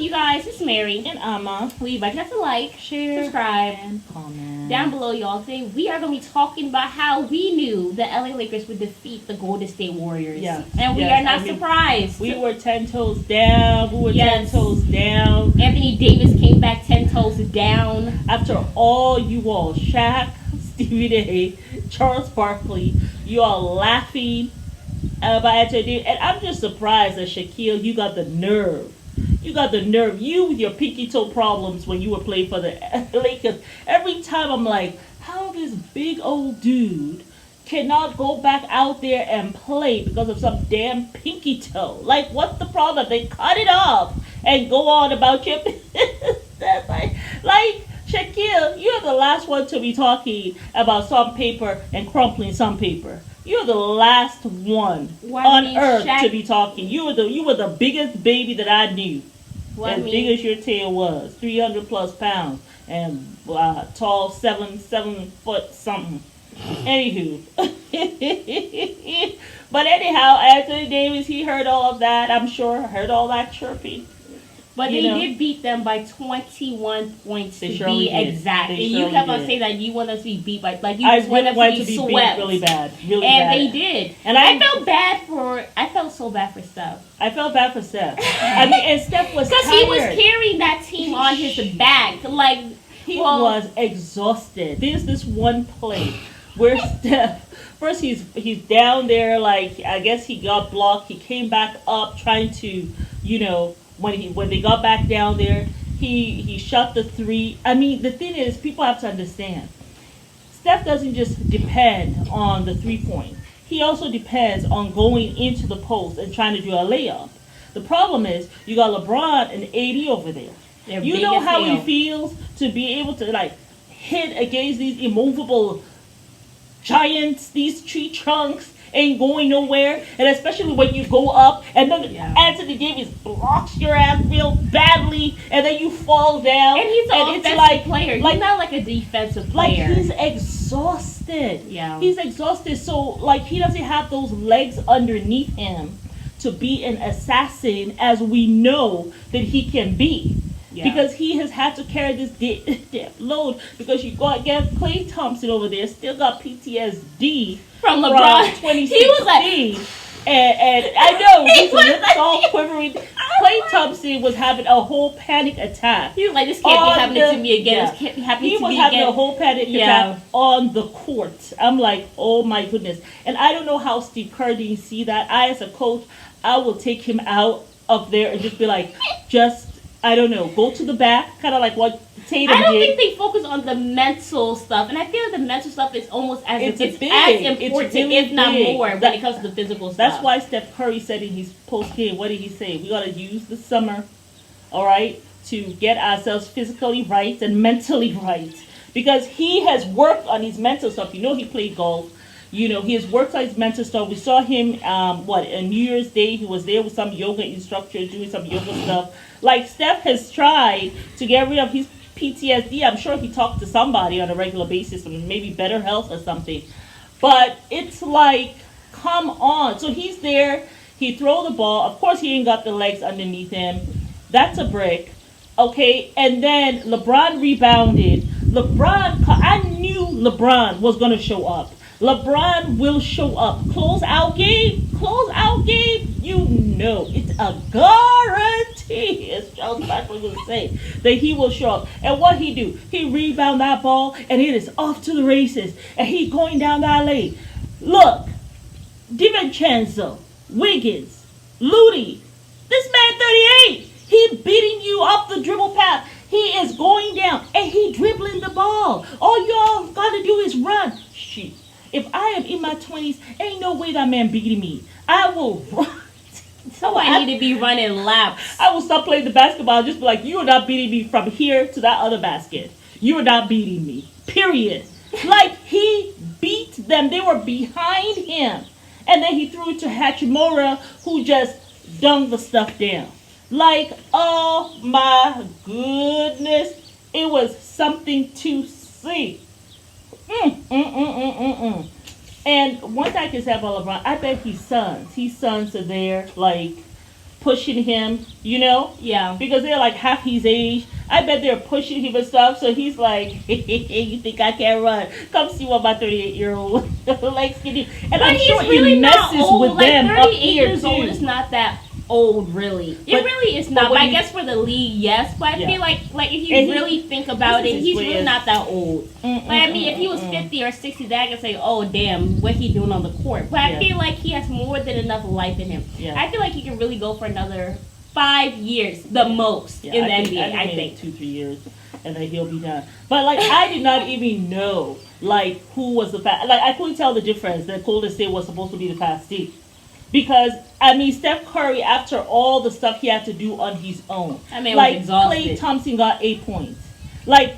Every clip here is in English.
You guys, it's Mary. And Amma. We invite you guys to like, Share, subscribe, and comment. down below, y'all. Today we are going to be talking about how we knew the LA Lakers would defeat the Golden State Warriors. Yeah. And we are not surprised. We were 10 toes down. 10 toes down. Anthony Davis came back 10 toes down. After all you all, Shaq, Stevie A, Charles Barkley, you all laughing about Anthony Davis. And I'm just surprised that Shaquille, you got the nerve. You got the nerve. You with your pinky toe problems when you were playing for the Lakers. Every time I'm like, how this big old dude cannot go back out there and play because of some damn pinky toe. Like, what's the problem? They cut it off and go on about your business. like, Shaquille, you're the last one to be talking about some paper and crumpling some paper. You're the last one on earth to be talking. You were the biggest baby that I knew. As big as your tail was, 300 plus pounds, and tall, seven foot something. Anywho, but anyhow, Anthony Davis, he heard all of that. I'm sure heard all that chirping. But they did beat them by 21 points to be exact. And you kept on saying that you want us to be beat by, like, you just want us to be swept really bad, and they did. And I felt so bad for Steph. I felt bad for Steph. I mean, and Steph was because he was carrying that team on his back, like he was exhausted. There's this one play where Steph. First, he's down there, like, I guess he got blocked. He came back up trying to, when they got back down there, he shot the three. I mean, the thing is, people have to understand, Steph doesn't just depend on the 3-point. He also depends on going into the post and trying to do a layup. The problem is, you got LeBron and AD over there. You know how he feels to be able to, like, hit against these immovable giants, these tree trunks, ain't going nowhere, and especially when you go up and then Anthony Davis blocks your ass real badly and then you fall down, and he's an offensive player. He's not like a defensive player. Like, he's exhausted. Yeah, he's exhausted. So, like, he doesn't have those legs underneath him to be an assassin as we know that he can be. Yeah. Because he has had to carry this load, because you got Klay Thompson over there still got PTSD from LeBron 2016. He was like, and I know his lips all quivering. Klay Thompson was having a whole panic attack. He was like, this can't be happening to me again. Yeah. This can't be happening to me again. He was having a whole panic attack on the court. I'm like, oh my goodness. And I don't know how Steve Kerr didn't see that. I, as a coach, I will take him out of there and just be like, I don't know, go to the back, kind of like what Tatum did. I don't think they focus on the mental stuff, and I feel like the mental stuff is almost as important, if not more, when it comes to the physical stuff. That's why Steph Curry said in his post game, what did he say? We got to use the summer, all right, to get ourselves physically right and mentally right, because he has worked on his mental stuff. You know, he played golf. He has worked on his mental stuff. We saw him, on New Year's Day, he was there with some yoga instructor doing some yoga stuff. Like, Steph has tried to get rid of his PTSD. I'm sure he talked to somebody on a regular basis, maybe Better Health or something. But it's like, come on. So he's there. He throw the ball. Of course, he ain't got the legs underneath him. That's a brick. Okay, and then LeBron rebounded. I knew LeBron was going to show up. LeBron will show up. Close out game, you know, it's a guarantee, as Charles Barkley would say, that he will show up. And what he do? He rebound that ball, and it is off to the races, and he going down that lane. Look, DiVincenzo, Wiggins, Looney, this man 38, he beating you off the dribble path. He is going down, and he dribbling the ball. All y'all got to do is run. Shit. If I am in my 20s, ain't no way that man beating me. I will run. So I need to be running laps. I will stop playing the basketball and just be like, you are not beating me from here to that other basket. You are not beating me. Period. Like, he beat them. They were behind him. And then he threw it to Hachimura, who just dunked the stuff down. Like, oh my goodness. It was something to see. And one thing I can say about LeBron, I bet his sons are there, like, pushing him, you know? Yeah. Because they're like half his age. I bet they're pushing him and stuff. So he's like, hey, you think I can't run? Come see what my 38-year-old legs can do. And but I'm he's sure really it not messes old. with Like them 38 up here years too. old is not that old, really. It really is not. But I guess for the league, yes. But I feel like if you really think about it, he's really not that old. Like I mean, if he was 50 or 60, then I can say, oh damn, what he doing on the court. But I feel like he has more than enough life in him. Yeah. I feel like he can really go for another 5 years, the most, in the NBA. I think 2-3 years, and then he'll be done. But like, I did not even know like who was the fast. Like I couldn't tell the difference that Golden State was supposed to be the fast team. Because I mean, Steph Curry, after all the stuff he had to do on his own, I mean, like was exhausted. Klay Thompson got 8 points. Like,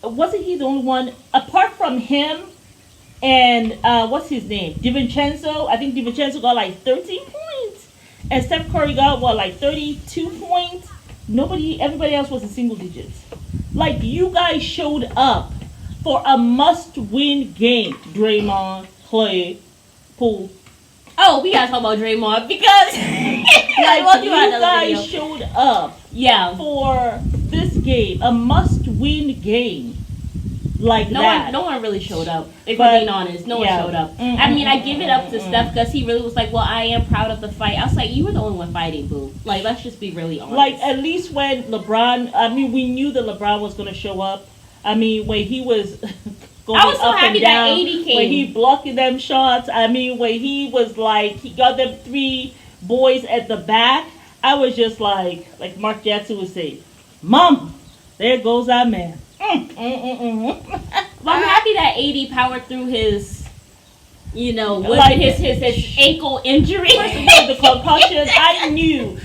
wasn't he the only one apart from him? And what's his name? DiVincenzo. I think DiVincenzo got like 13 points, and Steph Curry got what, like 32 points. Everybody else was in single digits. Like, you guys showed up for a must-win game. Draymond, Klay, Poole. Oh, we gotta talk about Draymond because like, you guys showed up for this game, a must-win game. Like no one really showed up. If we're being honest, no one showed up. I mean, I give it up to Steph because he really was like, "Well, I am proud of the fight." I was like, "You were the only one fighting, boo." Like, let's just be really honest. Like, at least when LeBron, I mean, we knew that LeBron was gonna show up. I mean, when he was going I was so up happy and down, that 80 came. when he blocking them shots. I mean, when he was like, he got them 3 boys at the back. I was just like Mark Jackson would say, "Mom, there goes our man." But I'm happy that 80 powered through his, like his ankle injury. First of all, the concussion, I know.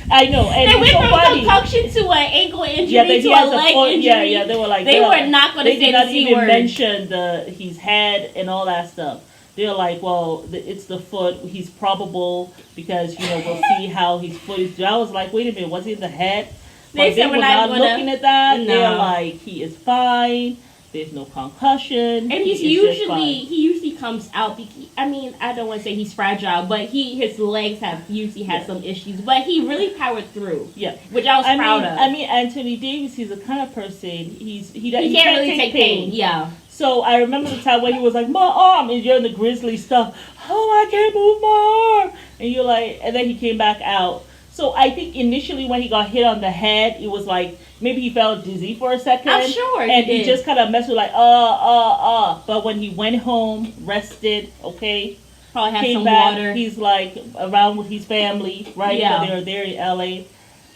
And they went so from funny. concussion to an ankle injury to a leg injury. Yeah, they were like, they were not going to say the C word. They did not even mention his head and all that stuff. They're like, well, it's the foot. He's probable because, we'll see how his foot is. I was like, wait a minute, was it the head? They said we're not looking at that. No. They're like, he is fine. There's no concussion. And he usually comes out. I mean, I don't want to say he's fragile, but his legs have usually had some issues. But he really powered through. Yeah, which I was proud of. I mean, Anthony Davis, he's the kind of person he can't really take pain. Yeah. So I remember the time when he was like, my arm, and you're in the Grizzly stuff. Oh, I can't move my arm, and you're like, and then he came back out. So I think initially when he got hit on the head, it was like maybe he felt dizzy for a second. I'm sure. And he just kind of messed with like, But when he went home, rested, okay, probably had came some back, water. he's like around with his family, right? Yeah. They're there in LA.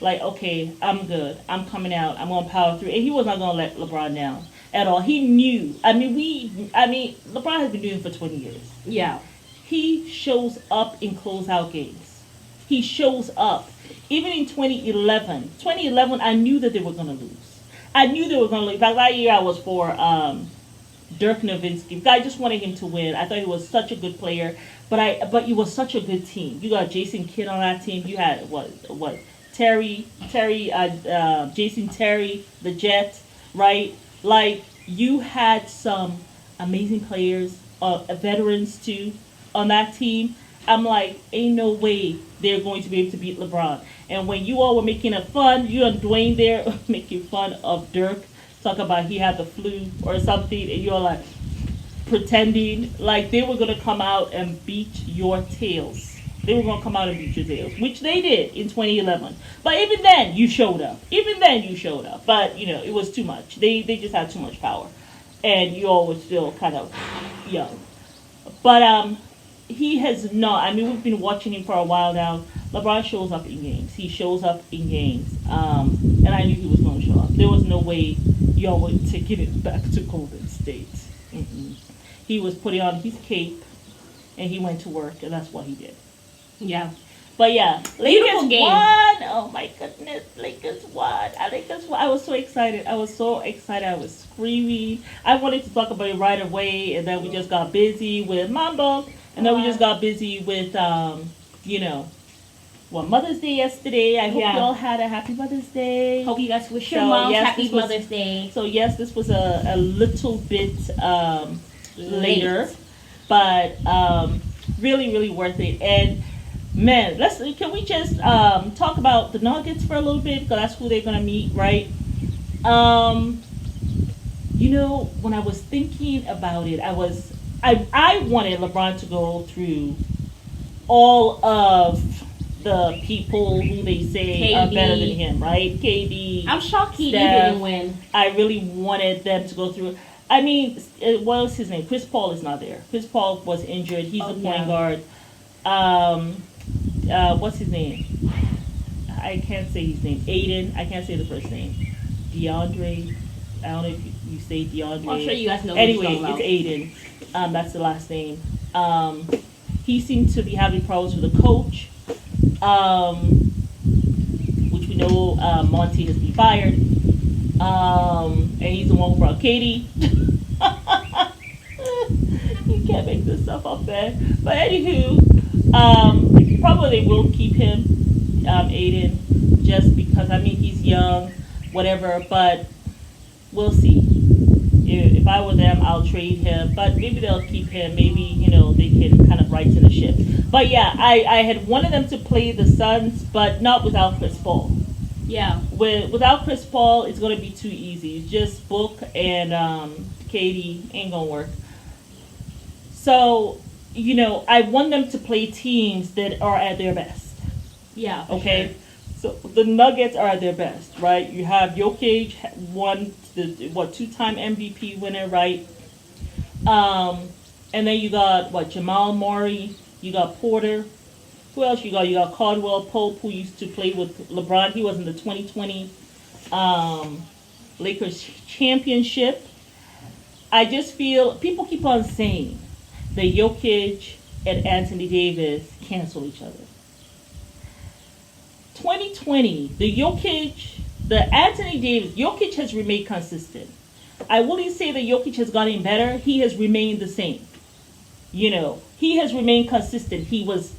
Like, okay, I'm good. I'm coming out. I'm gonna power through. And he was not gonna let LeBron down at all. He knew. I mean, LeBron has been doing it for 20 years. Yeah. He shows up in closeout games. He shows up. Even in 2011, I knew that they were going to lose. I knew they were going to lose. In fact, that year I was for Dirk Nowitzki. I just wanted him to win. I thought he was such a good player, but it was such a good team. You got Jason Kidd on that team. You had Jason Terry, the Jet, right? Like, you had some amazing players, veterans too, on that team. I'm like, ain't no way they're going to be able to beat LeBron. And when you all were making fun, you and Dwayne there making fun of Dirk, talk about he had the flu or something, and you're like pretending like they were going to come out and beat your tails. They were going to come out and beat your tails, which they did in 2011. But even then, you showed up. But, it was too much. They just had too much power. And you all were still kind of young. But, he has not. I mean, we've been watching him for a while now. LeBron shows up in games. He shows up in games. And I knew he was going to show up. There was no way y'all were taking it back to Golden State. He was putting on his cape, and he went to work, and that's what he did. Yeah. But yeah, Lakers won. Oh my goodness, Lakers won. I was so excited. I was was screaming. I wanted to talk about it right away, and then we just got busy with Mambo. And then we just got busy with, Mother's Day yesterday. I hope you all had a happy Mother's Day. Hope you guys wish your mom happy Mother's Day. So, yes, this was a little bit later, but really, really worth it. And Man, can we just talk about the Nuggets for a little bit because that's who they're gonna meet, right? Um, when I was thinking about it, I wanted LeBron to go through all of the people who they say are better than him, right? KD. I'm shocked KD didn't win. I really wanted them to go through. I mean, what was his name? Chris Paul is not there. Chris Paul was injured. He's a point guard. What's his name? I can't say his name. Aiden. I can't say the first name. DeAndre. I don't know if you say DeAndre. I'm sure you guys know. Anyway, it's Aiden. That's the last name. He seemed to be having problems with the coach, which we know Monty has been fired. And he's the one for Katie. You can't make this stuff up there. But anywho, probably they will keep him, Aiden, just because he's young, whatever. But we'll see. If I were them, I'll trade him. But maybe they'll keep him. Maybe they can kind of right to the ship. But yeah, I had wanted them to play the Suns, but not without Chris Paul. Yeah. Without Chris Paul, it's going to be too easy. It's just Book and Katie ain't going to work. So, I want them to play teams that are at their best. Yeah. Okay? Sure. So, the Nuggets are at their best, right? You have Jokic, two-time MVP winner, right? And then you got, Jamal Murray. You got Porter. Who else you got? You got Caldwell Pope, who used to play with LeBron. He was in the 2020 Lakers championship. I just feel people keep on saying that Jokic and Anthony Davis cancel each other. 2020, the Anthony Davis, Jokic has remained consistent. I wouldn't say that Jokic has gotten better. He has remained the same. He has remained consistent. He was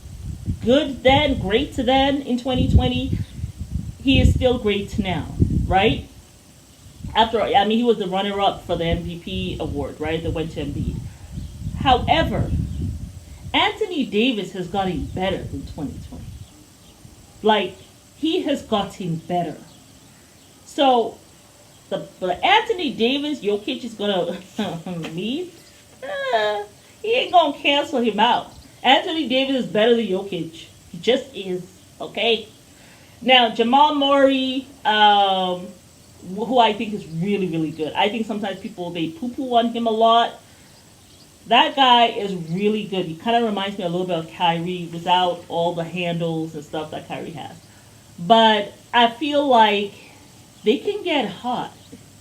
good then, great to then in 2020. He is still great now, right? He was the runner-up for the MVP award, right? That went to Embiid. However, Anthony Davis has gotten better in 2020. He has gotten better. So, the Anthony Davis, Jokic is going to meet. He ain't going to cancel him out. Anthony Davis is better than Jokic. He just is. Okay? Now, Jamal Murray, who I think is really, really good. I think sometimes people, they poo-poo on him a lot. That guy is really good. He kind of reminds me a little bit of Kyrie without all the handles and stuff that Kyrie has. But I feel like they can get hot.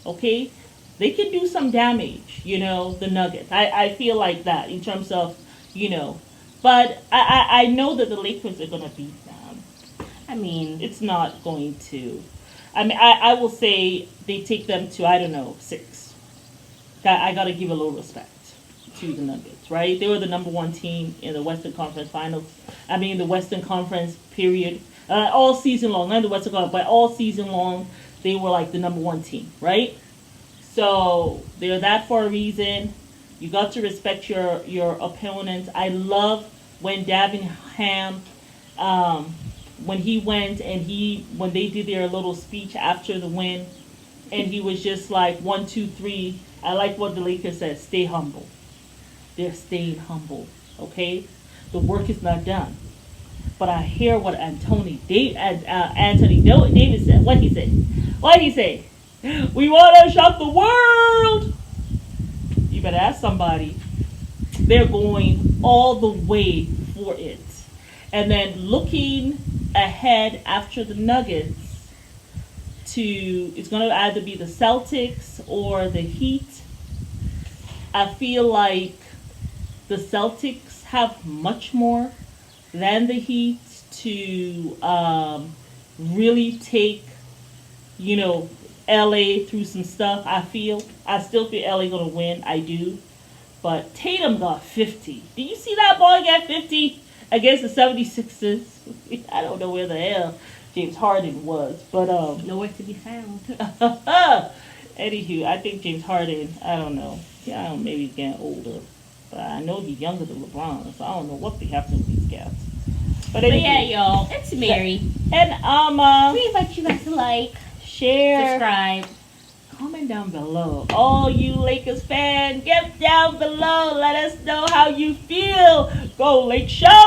Okay? They can do some damage, the Nuggets. I feel like that in terms of, But I know that the Lakers are going to beat them. It's not going to. I will say they take them to, 6. I got to give a little respect to the Nuggets, right? They were the number 1 team in the Western Conference Finals. The Western Conference period. All season long. Not the Western Conference, but all season long, they were like the number 1 team, right? So they're that for a reason. You got to respect your opponents. I love when Davin Ham, when he went and when they did their little speech after the win, and he was just like 1, 2, 3. I like what the Lakers said. Stay humble. They're staying humble. Okay, the work is not done. But I hear what Anthony Davis said. What he say? We want to shock the world. You better ask somebody. They're going all the way for it. And then looking ahead after the Nuggets it's going to either be the Celtics or the Heat. I feel like the Celtics have much more than the Heat to really take, LA through some stuff. I still feel LA going to win. I do. But Tatum got 50. Did you see that boy get 50 against the 76ers? I don't know where the hell James Harden was. But nowhere to be found. Anywho, I think James Harden, I don't know. Yeah, I don't know, maybe he's getting older. But I know he's younger than LeBron, so I don't know what be happening with these guys. But yeah, y'all, it's Mary. And we invite you guys to like, share, subscribe, comment down below. All you Lakers fans, get down below. Let us know how you feel. Go Lake Show!